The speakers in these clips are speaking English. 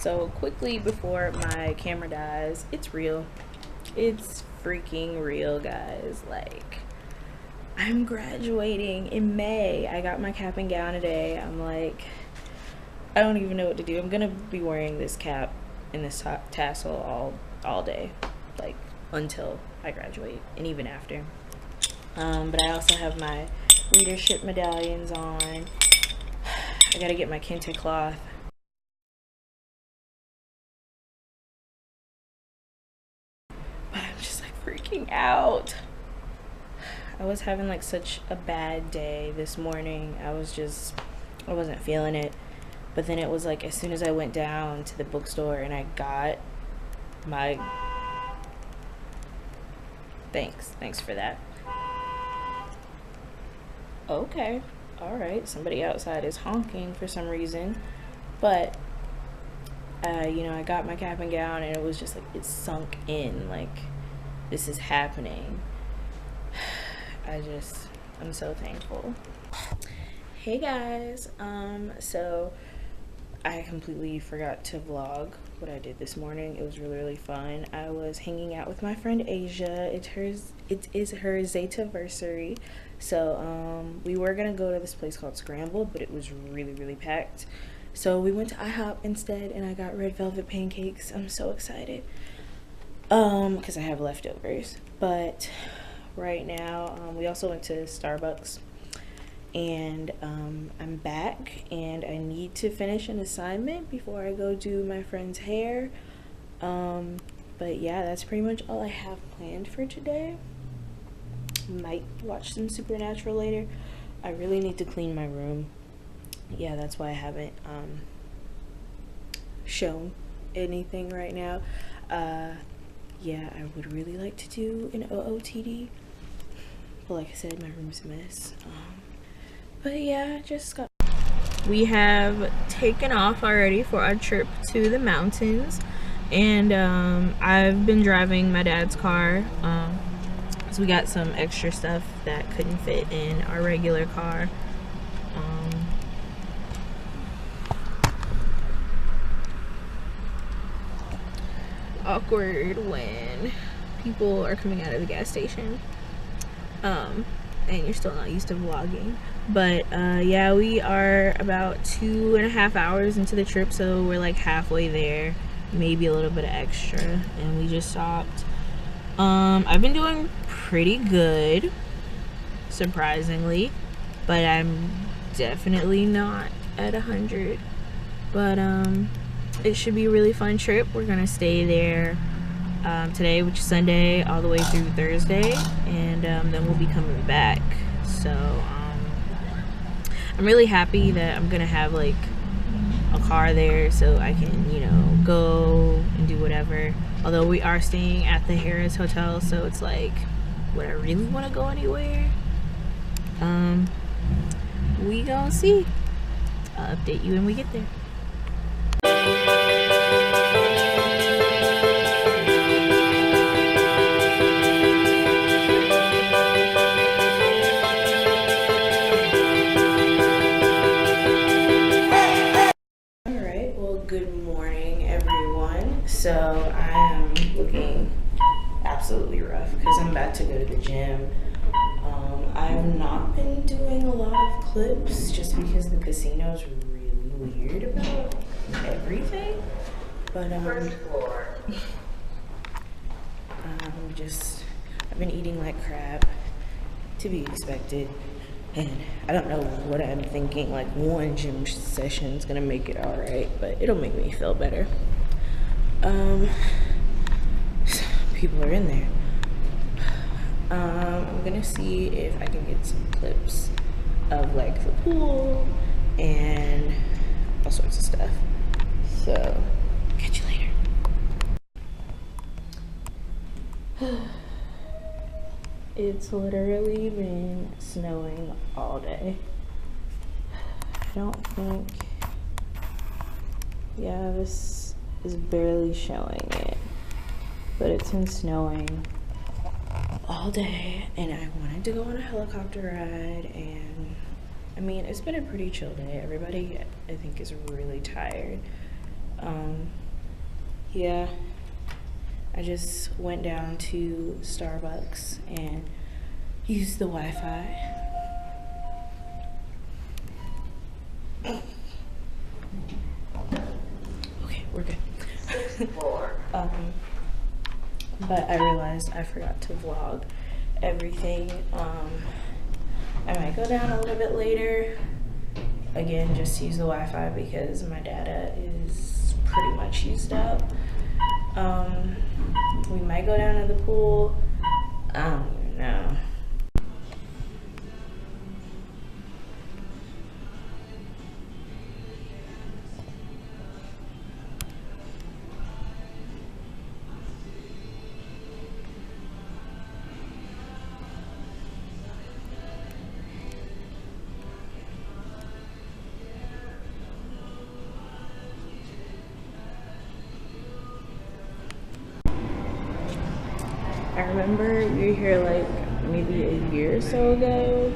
So quickly before my camera dies, it's real. It's freaking real, guys. Like, I'm graduating in May. I got my cap and gown today. I'm like, I don't even know what to do. I'm gonna be wearing this cap and this tassel all day, like until I graduate and even after. But I also have my leadership medallions on. I gotta get my kente cloth. But I'm just like freaking out. I was having like such a bad day this morning. I wasn't feeling it. But then it was like as soon as I went down to the bookstore and I got my thanks for that. Okay, all right, somebody outside is honking for some reason, but you know, I got my cap and gown and it was just like it sunk in, like this is happening. I'm so thankful. Hey guys, so I completely forgot to vlog what I did this morning. It was really fun. I was hanging out with my friend Asia. It is her Zeta-versary. So we were gonna go to this place called Scrambled, but it was really packed. So we went to IHOP instead, and I got red velvet pancakes. I'm so excited because I have leftovers. But right now, we also went to Starbucks. And I'm back and I need to finish an assignment before I go do my friend's hair. But yeah, that's pretty much all I have planned for today. Might watch some Supernatural later. I really need to clean my room. Yeah, that's why I haven't shown anything right now. Yeah, I would really like to do an OOTD, but like I said, my room's a mess. But yeah, we have taken off already for our trip to the mountains, and I've been driving my dad's car, so we got some extra stuff that couldn't fit in our regular car. Awkward when people are coming out of the gas station and you're still not used to vlogging. But yeah, we are about 2.5 hours into the trip, so we're like halfway there, maybe a little bit of extra, and we just stopped. I've been doing pretty good, surprisingly, but I'm definitely not at 100. But it should be a really fun trip. We're gonna stay there today, which is Sunday, all the way through Thursday, and then we'll be coming back. So I'm really happy that I'm gonna have like a car there so I can, you know, go and do whatever. Although we are staying at the Harris Hotel, so it's like, would I really want to go anywhere? We gonna see. I'll update you when we get there. So I am looking absolutely rough because I'm about to go to the gym. I've not been doing a lot of clips just because the casino's really weird about everything. But I've been eating like crap, to be expected. And I don't know what I'm thinking, like one gym session is gonna make it all right, but it'll make me feel better. People are in there. I'm gonna see if I can get some clips of like the pool and all sorts of stuff. So, catch you later. It's literally been snowing all day. I don't think, yeah, this is barely showing it, but it's been snowing all day, and I wanted to go on a helicopter ride, and I mean, it's been a pretty chill day. Everybody, I think, is really tired. Yeah, I just went down to Starbucks and used the Wi-Fi. Okay, we're good. But I realized I forgot to vlog everything. I might go down a little bit later. Again, just use the Wi-Fi because my data is pretty much used up. We might go down to the pool. I don't even know. I remember we were here like maybe a year or so ago.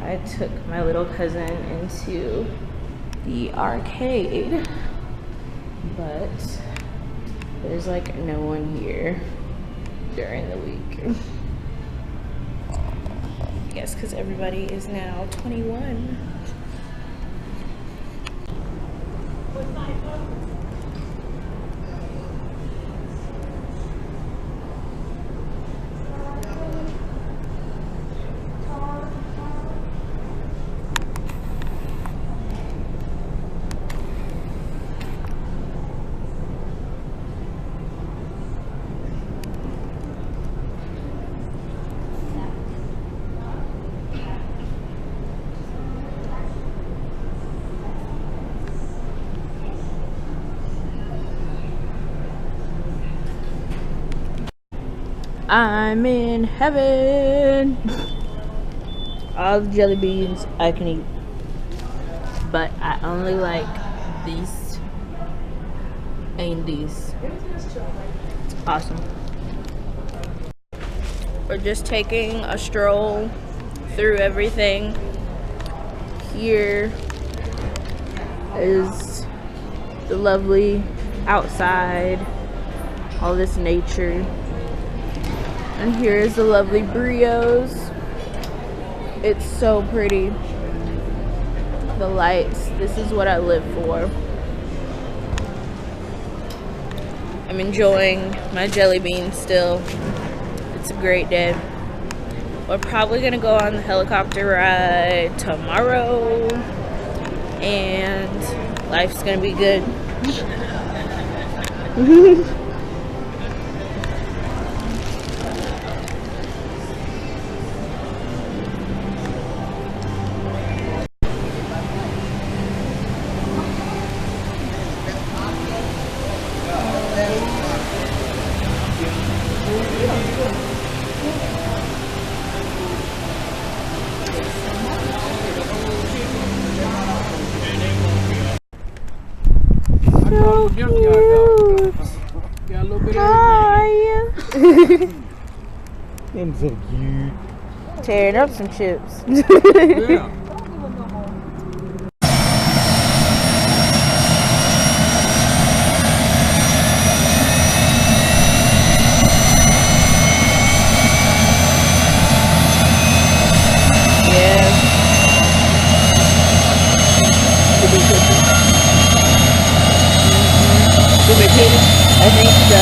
I took my little cousin into the arcade, but there's like no one here during the week. I guess because everybody is now 21. I'm in heaven. All the jelly beans I can eat, but I only like these and these. Awesome. We're just taking a stroll through everything. Here is the lovely outside, all this nature. And here is the lovely Brios. It's so pretty. The lights, this is what I live for. I'm enjoying my jelly bean still. It's a great day. We're probably gonna go on the helicopter ride tomorrow, and life's gonna be good. So cute. Hi. I'm so cute. Tearing up some chips. Yeah. I think so.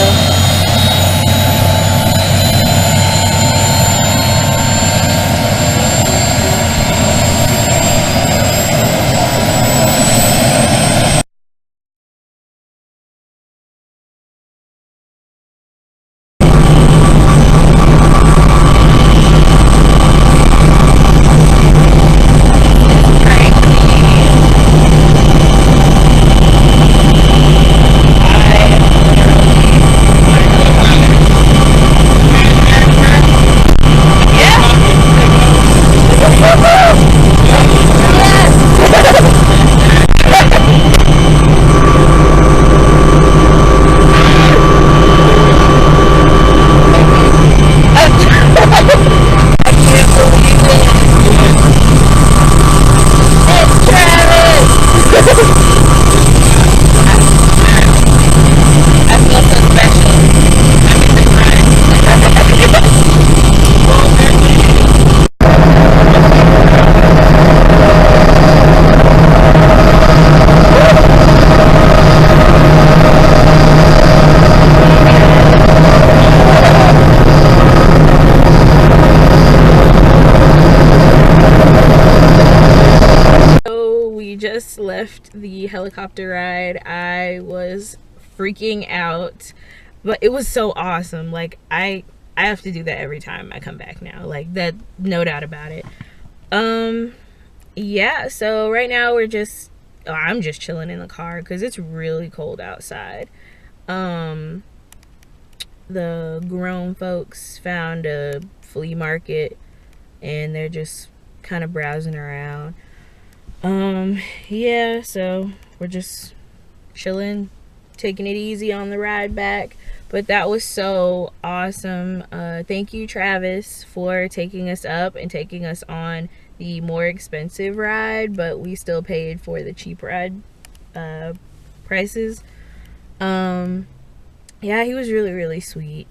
just left the helicopter ride. I was freaking out, but it was so awesome. Like, I have to do that every time I come back now. Like, that, no doubt about it. Yeah, so right now I'm just chilling in the car because it's really cold outside. The grown folks found a flea market and they're just kind of browsing around. Yeah, so we're just chilling, taking it easy on the ride back. But that was so awesome. Thank you, Travis, for taking us up and taking us on the more expensive ride, but we still paid for the cheap ride prices. Yeah, he was really, really sweet.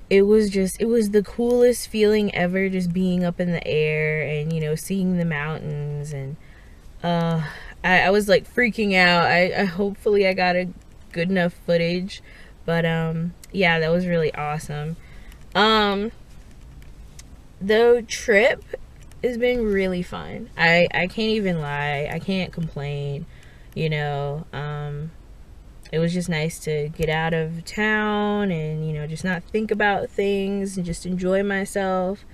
It was the coolest feeling ever, just being up in the air and, you know, seeing the mountains. And I was like freaking out. I hopefully I got a good enough footage, but yeah, that was really awesome. The trip has been really fun. I can't even lie. I can't complain. You know, it was just nice to get out of town and, you know, just not think about things and just enjoy myself.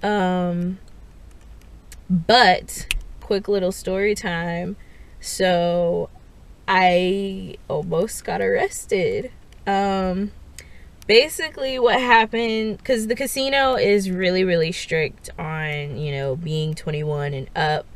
But quick little story time. So I almost got arrested. Basically what happened, because the casino is really, really strict on, you know, being 21 and up,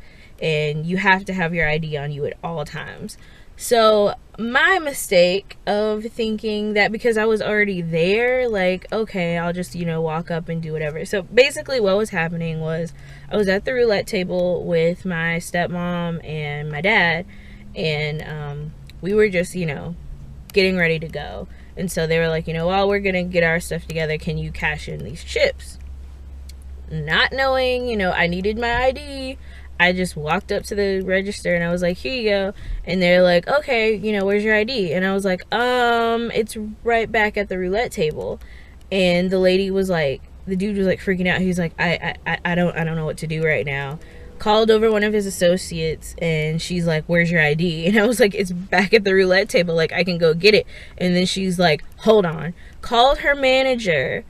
and you have to have your ID on you at all times. So my mistake of thinking that because I was already there, like, okay, I'll just, you know, walk up and do whatever. So basically what was happening was I was at the roulette table with my stepmom and my dad, and we were just, you know, getting ready to go. And so they were like, you know, while we're gonna get our stuff together, can you cash in these chips? Not knowing, you know, I needed my ID, I just walked up to the register and I was like, here you go. And they're like, okay, you know, where's your ID? And I was like, it's right back at the roulette table. And the lady was like, the dude was like freaking out. He was like, I don't know what to do right now. Called over one of his associates and she's like, where's your ID? And I was like, it's back at the roulette table, like I can go get it. And then she's like, hold on. Called her manager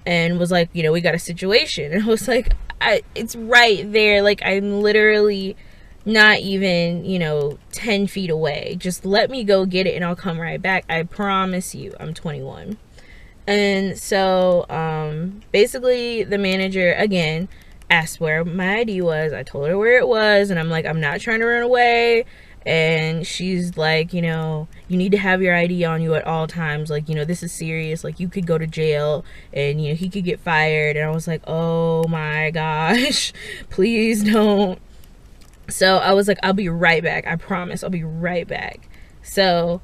and was like, you know, we got a situation. And I was like, it's right there. Like, I'm literally not even, you know, 10 feet away. Just let me go get it and I'll come right back. I promise you, I'm 21. And so basically the manager again asked where my ID was. I told her where it was, and I'm like, I'm not trying to run away. And she's like, you know, you need to have your ID on you at all times. Like, you know, this is serious. Like, you could go to jail and, you know, he could get fired. And I was like, oh my gosh, please don't. So I was like, I'll be right back. I promise I'll be right back. So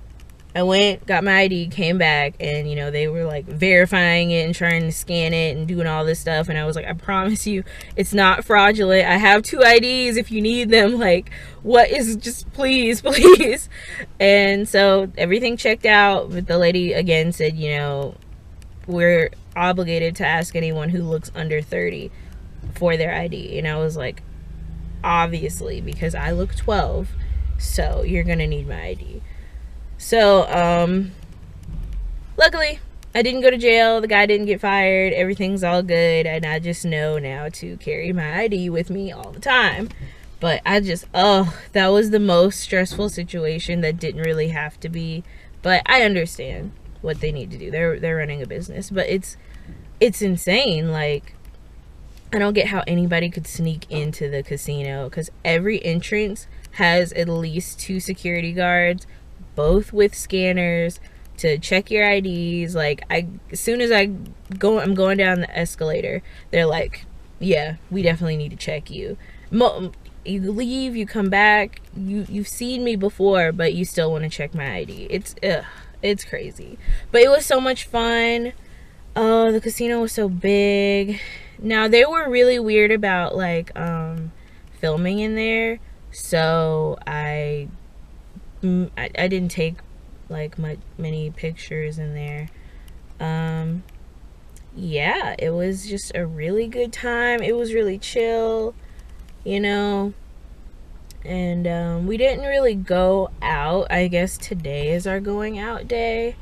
I went, got my ID, came back, and, you know, they were like verifying it and trying to scan it and doing all this stuff. And I was like, I promise you, it's not fraudulent. I have 2 IDs if you need them. Like, what is, just please, please. And so everything checked out. But the lady again said, you know, we're obligated to ask anyone who looks under 30 for their ID. And I was like, obviously, because I look 12, so you're gonna need my ID. So, luckily, I didn't go to jail. The guy didn't get fired. Everything's all good. And I just know now to carry my ID with me all the time. But I just, that was the most stressful situation that didn't really have to be. But I understand what they need to do. They're running a business. But it's insane. Like, I don't get how anybody could sneak into the casino. Because every entrance has at least 2 security guards, both with scanners to check your IDs. Like, as soon as I'm going down the escalator, they're like, yeah, we definitely need to check you. You leave, you come back, you've seen me before, but you still want to check my ID. It's crazy. But it was so much fun. Oh, the casino was so big. Now, they were really weird about, like, filming in there, so I didn't take like many pictures in there. Yeah, it was just a really good time. It was really chill, you know. And we didn't really go out. I guess today is our going out day.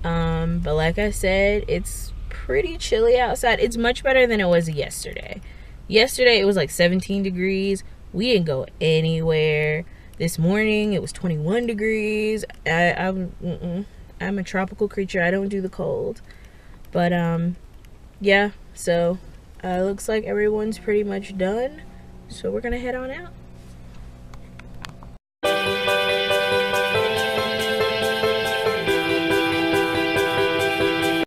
But like I said, it's pretty chilly outside. It's much better than it was yesterday. Yesterday it was like 17 degrees. We didn't go anywhere. This morning it was 21 degrees. I'm a tropical creature. I don't do the cold. But yeah, so looks like everyone's pretty much done. So we're gonna head on out.